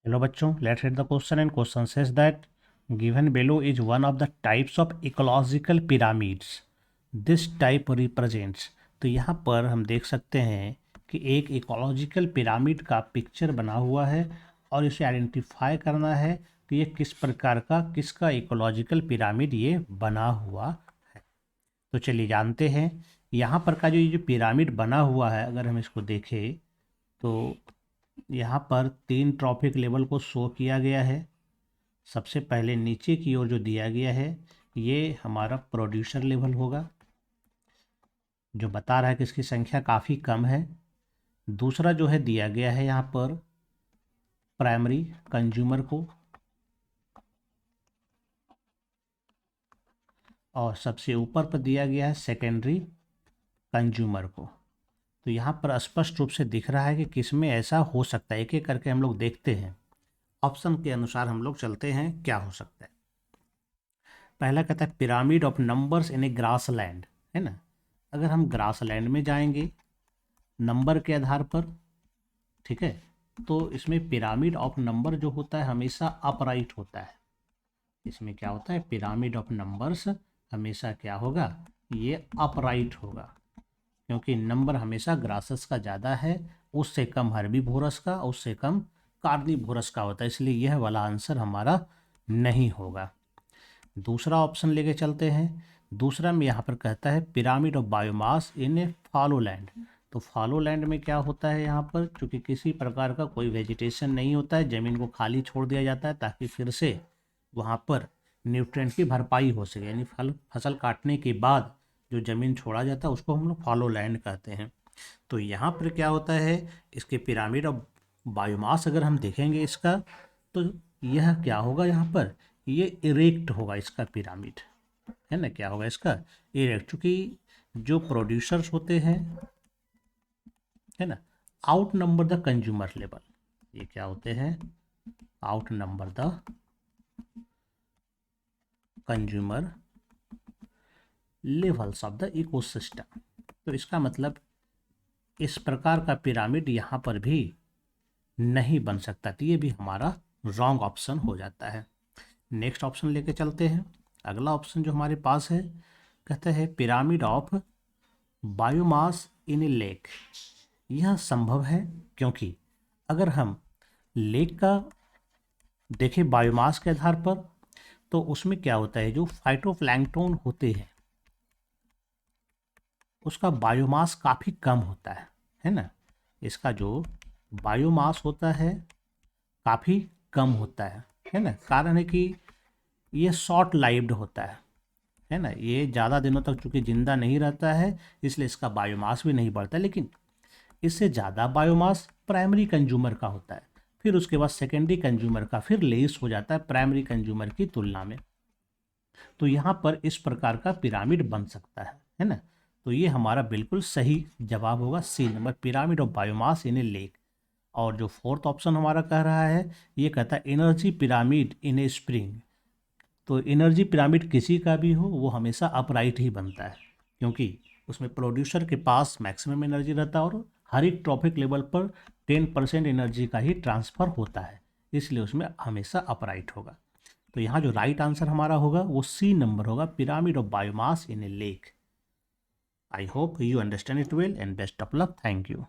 Hello bachcho, let's read the question and question says that given below is one of the types of ecological pyramids. This type represents। तो यहाँ पर हम देख सकते हैं कि एक इकोलॉजिकल पिरामिड का पिक्चर बना हुआ है और इसे आइडेंटिफाई करना है कि ये किस प्रकार का किसका इकोलॉजिकल पिरामिड ये बना हुआ है। तो चलिए जानते हैं यहाँ पर का जो पिरामिड बना हुआ है, अगर हम इसको देखें तो यहाँ पर 3 ट्रॉफिक लेवल को शो किया गया है। सबसे पहले नीचे की ओर जो दिया गया है ये हमारा प्रोड्यूसर लेवल होगा, जो बता रहा है कि इसकी संख्या काफ़ी कम है। दूसरा जो है दिया गया है यहाँ पर प्राइमरी कंज्यूमर को, और सबसे ऊपर पर दिया गया है सेकेंडरी कंज्यूमर को। तो यहाँ पर स्पष्ट रूप से दिख रहा है कि किसमें ऐसा हो सकता है। एक एक करके हम लोग देखते हैं, ऑप्शन के अनुसार हम लोग चलते हैं क्या हो सकता है। पहला कहता है pyramid of numbers in A grass land, है ना। अगर हम ग्रास लैंड में जाएंगे नंबर के आधार पर, ठीक है, तो इसमें पिरामिड ऑफ नंबर जो होता है हमेशा अपराइट होता है। इसमें क्या होता है, पिरामिड ऑफ नंबर्स हमेशा क्या होगा, ये अपराइट होगा, क्योंकि नंबर हमेशा ग्रासस का ज़्यादा है, उससे कम हर्बीवोरस का, उससे कम कार्निवोरस का होता है, इसलिए यह वाला आंसर हमारा नहीं होगा। दूसरा ऑप्शन लेके चलते हैं। दूसरा में यहाँ पर कहता है pyramid of biomass in A follow land. तो फॉलो लैंड में क्या होता है, यहाँ पर चूँकि किसी प्रकार का कोई वेजिटेशन नहीं होता है, ज़मीन को खाली छोड़ दिया जाता है ताकि फिर से वहाँ पर न्यूट्रिएंट की भरपाई हो सके, यानी फसल काटने के बाद जो ज़मीन छोड़ा जाता है उसको हम लोग फॉलो लैंड कहते हैं। तो यहाँ पर क्या होता है, इसके पिरामिड ऑफ बायोमास अगर हम देखेंगे इसका, तो यह क्या होगा, यहाँ पर ये इरेक्ट होगा इसका पिरामिड, है ना। क्या होगा इसका, इरेक्ट, क्योंकि जो प्रोड्यूसर्स होते हैं, है ना, out number the consumer level. ये क्या होते हैं, out number the consumer levels of the ecosystem. तो इसका मतलब इस प्रकार का पिरामिड यहाँ पर भी नहीं बन सकता, तो ये भी हमारा रॉन्ग ऑप्शन हो जाता है। नेक्स्ट ऑप्शन लेके चलते हैं। अगला ऑप्शन जो हमारे पास है, कहता है pyramid of biomass in a lake. यह संभव है क्योंकि अगर हम लेक का देखें बायोमास के आधार पर, तो उसमें क्या होता है, जो फाइटोप्लैंक्टन होते हैं उसका बायोमास काफ़ी कम होता है ना। इसका जो बायोमास होता है काफ़ी कम होता है ना। कारण है कि ये शॉर्ट लाइव्ड होता है ना। ये ज़्यादा दिनों तक चूँकि ज़िंदा नहीं रहता है, इसलिए इसका बायोमास भी नहीं बढ़ता। लेकिन इससे ज़्यादा बायोमास प्राइमरी कंज्यूमर का होता है, फिर उसके बाद सेकेंडरी कंज्यूमर का फिर लेस हो जाता है प्राइमरी कंज्यूमर की तुलना में। तो यहाँ पर इस प्रकार का पिरामिड बन सकता है ना। तो ये हमारा बिल्कुल सही जवाब होगा, C number, pyramid of biomass in a lake. और जो फोर्थ ऑप्शन हमारा कह रहा है, ये कहता है एनर्जी पिरामिड इन ए स्प्रिंग। तो एनर्जी पिरामिड किसी का भी हो वो हमेशा अपराइट ही बनता है, क्योंकि उसमें प्रोड्यूसर के पास मैक्सिमम एनर्जी रहता है और हर एक ट्रॉफिक लेवल पर 10% एनर्जी का ही ट्रांसफ़र होता है, इसलिए उसमें हमेशा अपराइट होगा। तो यहाँ जो राइट आंसर हमारा होगा वो सी नंबर होगा, pyramid of biomass in a lake. I hope you understand it well and best of luck. Thank you.